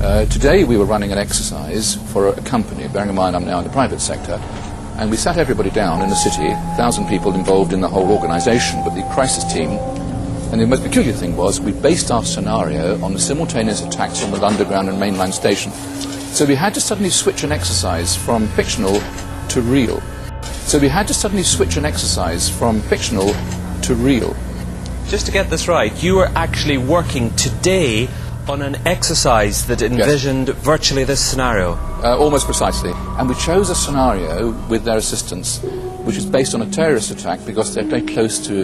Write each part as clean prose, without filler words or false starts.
Today we were running an exercise for a company, bearing in mind I'm now in the private sector, and we sat everybody down in the city, 1,000 people involved in the whole organisation, but the crisis team, and the most peculiar thing was we based our scenario on the simultaneous attacks on the Underground and mainline station. So we had to suddenly switch an exercise from fictional to real. Just to get this right, you were actually working today on an exercise that envisioned virtually this scenario. Almost precisely. And we chose a scenario with their assistance, which is based on a terrorist attack because they're very close to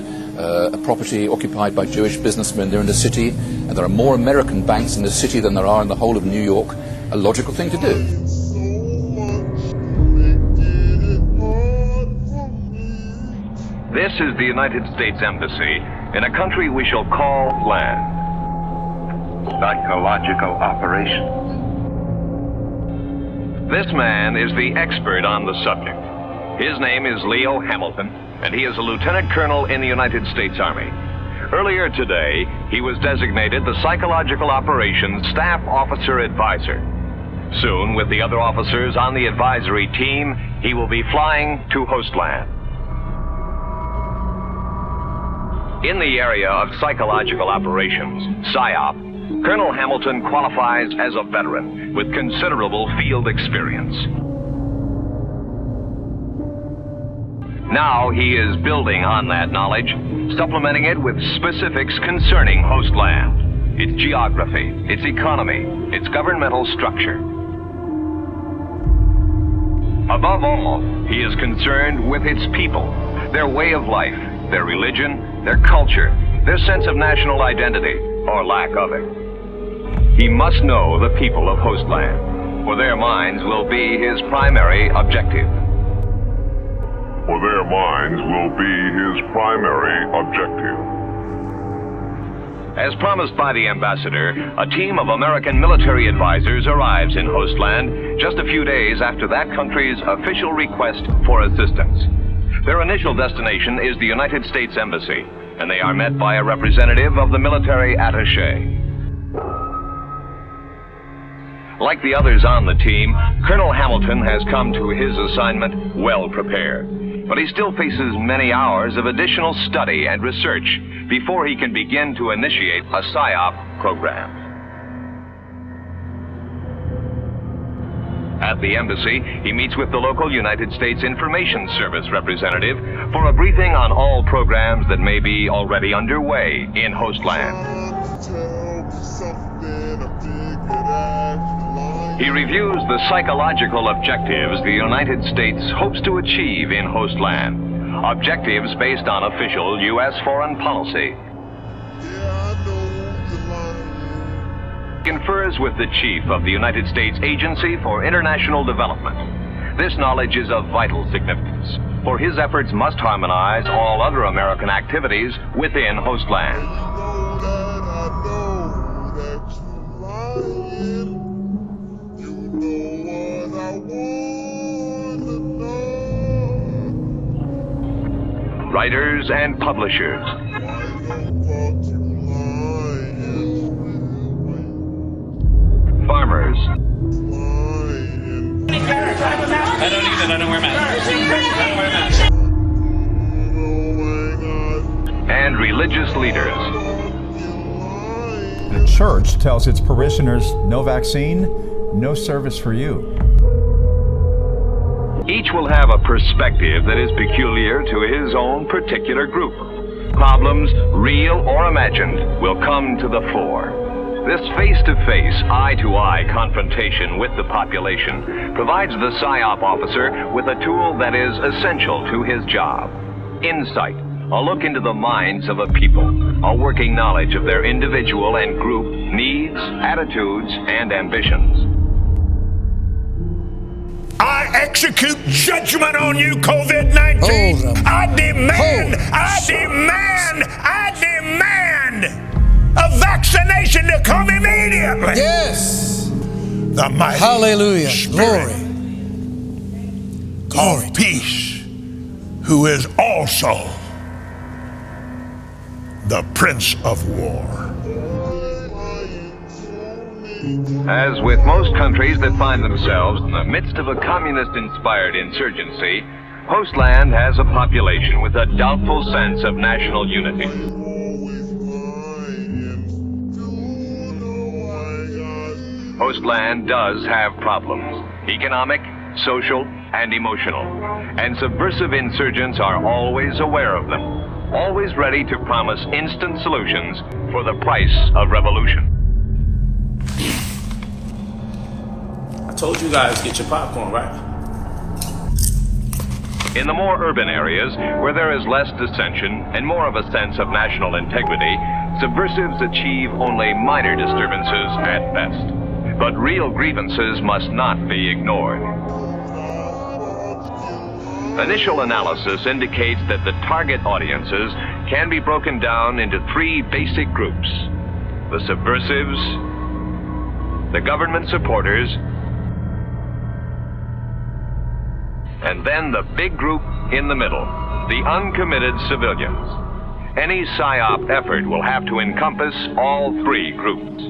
a property occupied by Jewish businessmen. They're in the city, and there are more American banks in the city than there are in the whole of New York. A logical thing to do. This is the United States Embassy in a country we shall call land. Psychological operations. This man is the expert on the subject. His name is Leo Hamilton, and he is a lieutenant colonel in the United States Army. Earlier today, he was designated the Psychological Operations Staff Officer Advisor. Soon, with the other officers on the advisory team, he will be flying to Hostland. In the area of psychological operations, PSYOP, Colonel Hamilton qualifies as a veteran with considerable field experience. Now he is building on that knowledge, supplementing it with specifics concerning Hostland, its geography, its economy, its governmental structure. Above all, he is concerned with its people, their way of life, their religion, their culture, their sense of national identity, or lack of it. He must know the people of Hostland, for their minds will be his primary objective. As promised by the ambassador, a team of American military advisors arrives in Hostland just a few days after that country's official request for assistance. Their initial destination is the United States Embassy, and they are met by a representative of the military attaché. Like the others on the team, Colonel Hamilton has come to his assignment well prepared, but he still faces many hours of additional study and research before he can begin to initiate a PSYOP program. At the embassy, he meets with the local United States Information Service representative for a briefing on all programs that may be already underway in Hostland. He reviews the psychological objectives the United States hopes to achieve in Hostland, objectives based on official U.S. foreign policy. Confers with the chief of the United States Agency for International Development. This knowledge is of vital significance, for his efforts must harmonize all other American activities within Hostland. Writers and publishers. Farmers. I don't even, I don't wear masks. And religious leaders. The church tells its parishioners, no vaccine, no service for you. Each will have a perspective that is peculiar to his own particular group. Problems, real or imagined, will come to the fore. This face-to-face, eye-to-eye confrontation with the population provides the PSYOP officer with a tool that is essential to his job. Insight, a look into the minds of a people, a working knowledge of their individual and group needs, attitudes, and ambitions. I execute judgment on you, COVID-19. I demand a vaccination to come immediately. Yes. The mighty Hallelujah. Spirit Glory. of peace, who is also the Prince of War. As with most countries that find themselves in the midst of a communist-inspired insurgency, Hostland has a population with a doubtful sense of national unity. Hostland does have problems, economic, social, and emotional, and subversive insurgents are always aware of them, always ready to promise instant solutions for the price of revolution. I told you guys, get your popcorn, right? In the more urban areas, where there is less dissension and more of a sense of national integrity, subversives achieve only minor disturbances at best. But real grievances must not be ignored. Initial analysis indicates that the target audiences can be broken down into three basic groups: the subversives, the government supporters, and then the big group in the middle, the uncommitted civilians. Any PSYOP effort will have to encompass all three groups.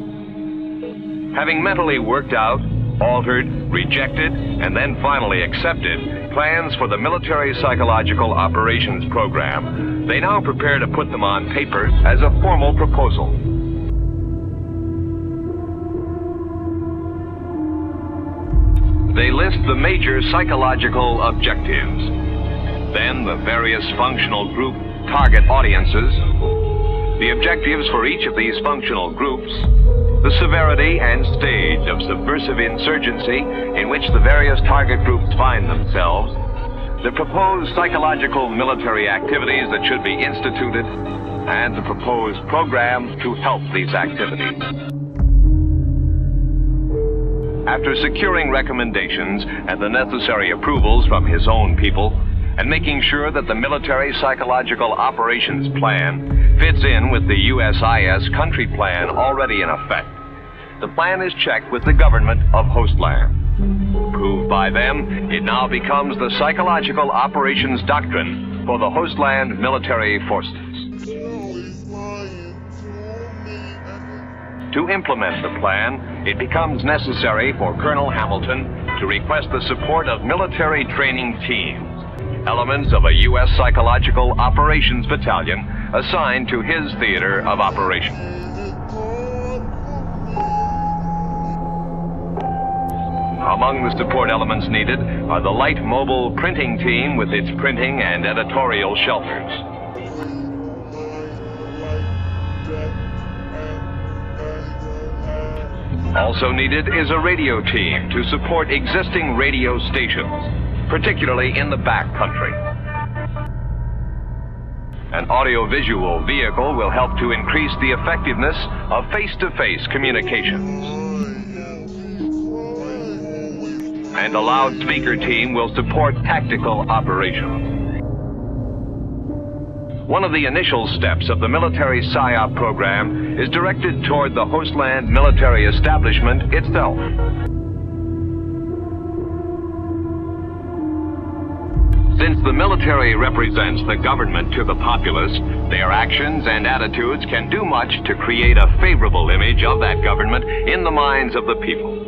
Having mentally worked out, altered, rejected, and then finally accepted plans for the military psychological operations program, they now prepare to put them on paper as a formal proposal. They list the major psychological objectives, then the various functional group target audiences, the objectives for each of these functional groups, the severity and stage of subversive insurgency in which the various target groups find themselves, the proposed psychological military activities that should be instituted, and the proposed program to help these activities. After securing recommendations and the necessary approvals from his own people, and making sure that the military psychological operations plan fits in with the USIS country plan already in effect, the plan is checked with the government of Hostland. Approved by them, it now becomes the psychological operations doctrine for the Hostland military forces. To implement the plan, it becomes necessary for Colonel Hamilton to request the support of military training teams, elements of a U.S. Psychological Operations Battalion assigned to his theater of operations. Among the support elements needed are the light mobile printing team with its printing and editorial shelters. Also needed is a radio team to support existing radio stations, particularly in the back country. An audiovisual vehicle will help to increase the effectiveness of face-to-face communications. And a loudspeaker team will support tactical operations. One of the initial steps of the military PSYOP program is directed toward the Hostland military establishment itself. Since the military represents the government to the populace, their actions and attitudes can do much to create a favorable image of that government in the minds of the people.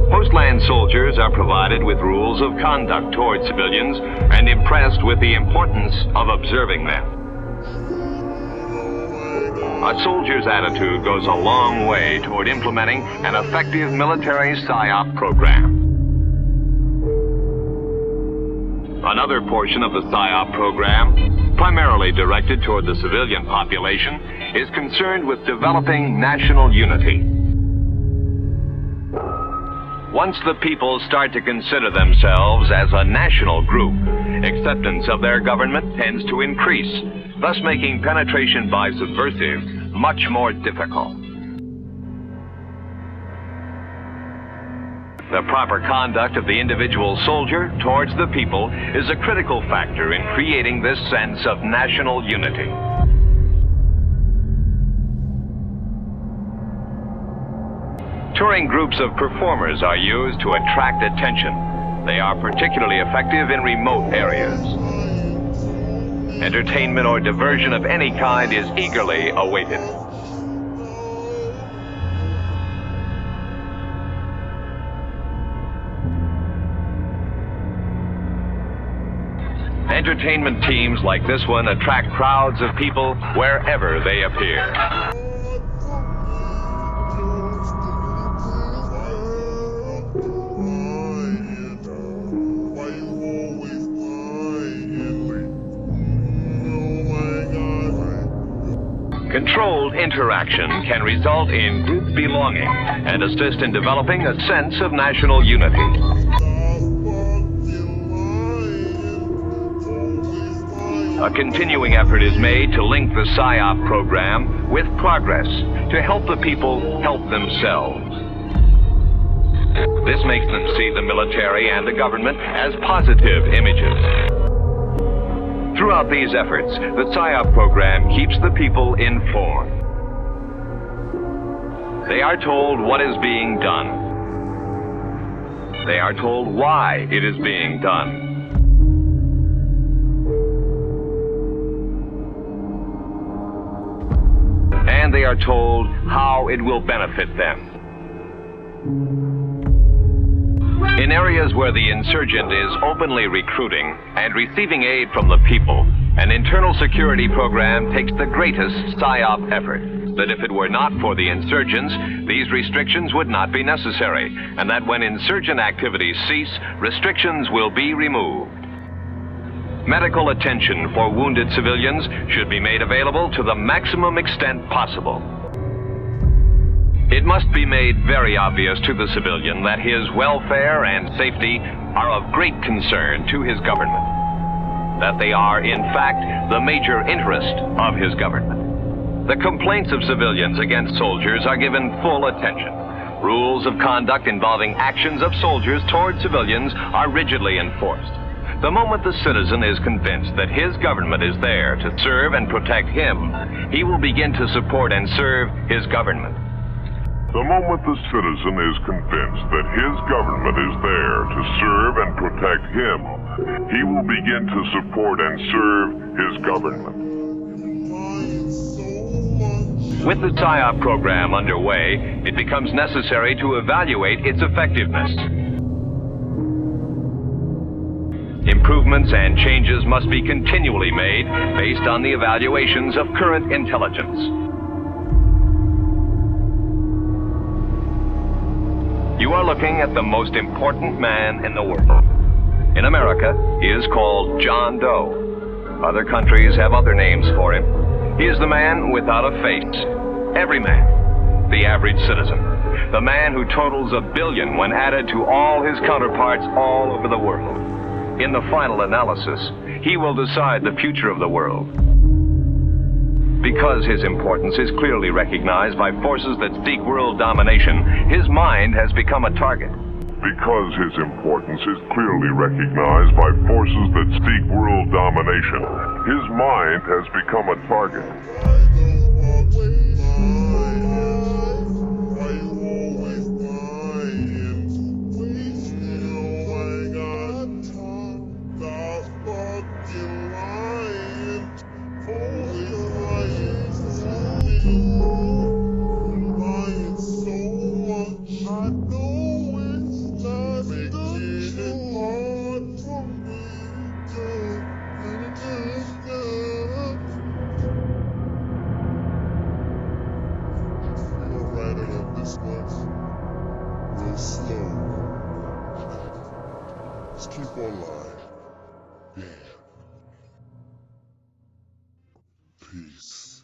Hostland soldiers are provided with rules of conduct toward civilians and impressed with the importance of observing them. A soldier's attitude goes a long way toward implementing an effective military PSYOP program. Another portion of the PSYOP program, primarily directed toward the civilian population, is concerned with developing national unity. Once the people start to consider themselves as a national group, acceptance of their government tends to increase, thus making penetration by subversives much more difficult. The proper conduct of the individual soldier towards the people is a critical factor in creating this sense of national unity. Touring groups of performers are used to attract attention. They are particularly effective in remote areas. Entertainment or diversion of any kind is eagerly awaited. entertainment teams like this one attract crowds of people wherever they appear. Controlled interaction can result in group belonging and assist in developing a sense of national unity. A continuing effort is made to link the PSYOP program with progress to help the people help themselves. This makes them see the military and the government as positive images. Throughout these efforts, the PSYOP program keeps the people informed. They are told what is being done. They are told why it is being done. And they are told how it will benefit them. In areas where the insurgent is openly recruiting and receiving aid from the people, an internal security program takes the greatest PSYOP effort. That if it were not for the insurgents, these restrictions would not be necessary, and that when insurgent activities cease, restrictions will be removed. Medical attention for wounded civilians should be made available to the maximum extent possible. It must be made very obvious to the civilian that his welfare and safety are of great concern to his government, that they are, in fact, the major interest of his government. The complaints of civilians against soldiers are given full attention. Rules of conduct involving actions of soldiers toward civilians are rigidly enforced. The moment the citizen is convinced that his government is there to serve and protect him, he will begin to support and serve his government. The moment the citizen is convinced that his government is there to serve and protect him, he will begin to support and serve his government. With the PSYOP program underway, it becomes necessary to evaluate its effectiveness. Improvements and changes must be continually made based on the evaluations of current intelligence. You are looking at the most important man in the world. In America, he is called John Doe. Other countries have other names for him. He is the man without a face. Every man. The average citizen. The man who totals 1 billion when added to all his counterparts all over the world. In the final analysis, he will decide the future of the world. Because his importance is clearly recognized by forces that seek world domination, his mind has become a target. Because his importance is clearly recognized by forces that seek world domination, his mind has become a target. Real slow. Let's keep on line. Yeah. Peace.